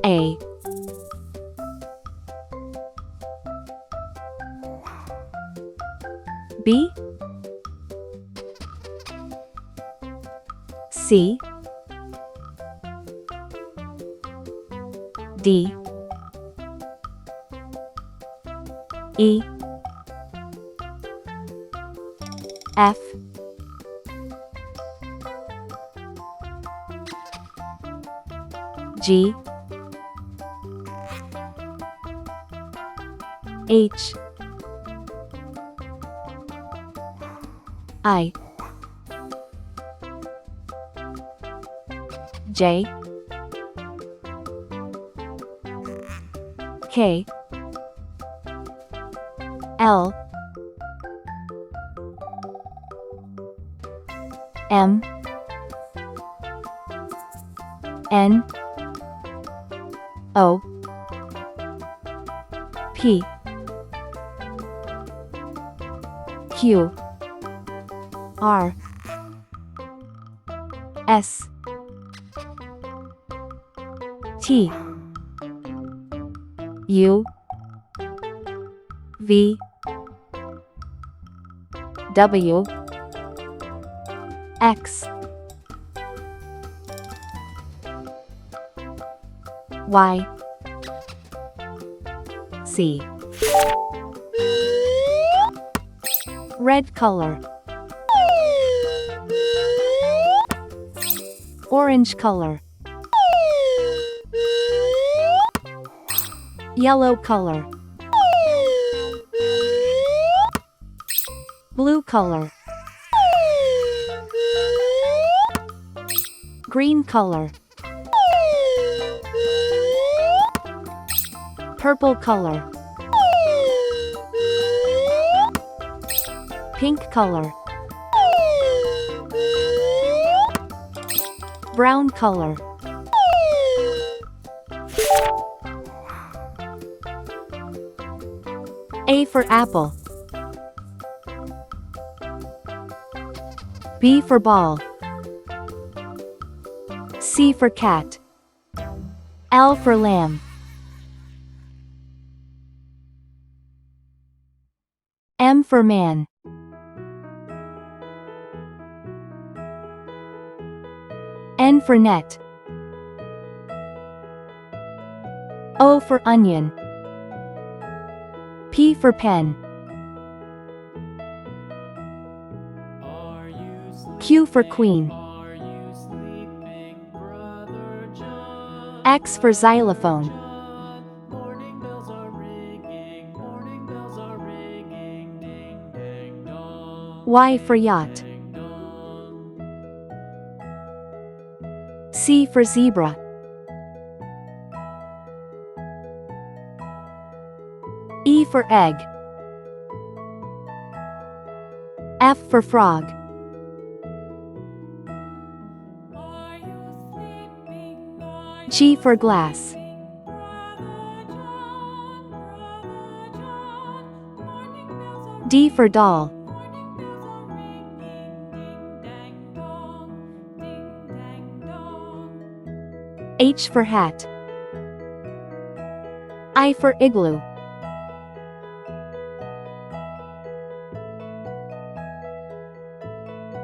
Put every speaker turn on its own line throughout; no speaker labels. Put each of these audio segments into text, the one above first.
A, B, C, D, E, F, G, H, I, J, K, L, M, N, O, P, Q, R, S, T, U, V, W, X, Y, Z. Red color. Orange color. Yellow color. Blue color. Green color. Purple color. Pink color. Brown color. A for apple. B for ball. C for cat. L for lamb. M for man. N for net. O for onion. P for pen. Q for queen. X for xylophone. Y for yacht. C for zebra. E for egg. F for frog. G for glass. D for doll. H for hat. I for igloo.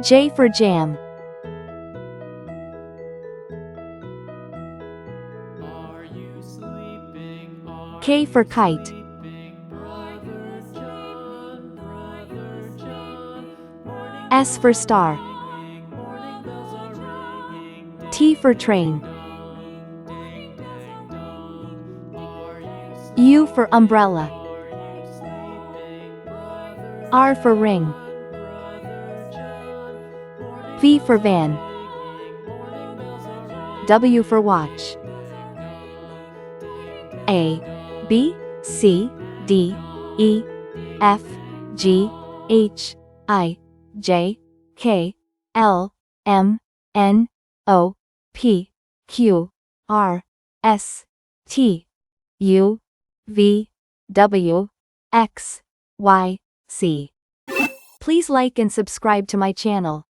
J for jam. K for kite. S for star. T for train. U for umbrella. R for ring. V for van. W for watch. A, B, C, D, E, F, G, H, I, J, K, L, M, N, O, P, Q, R, S, T, U, V, W, X, Y, Z. Please like and subscribe to my channel.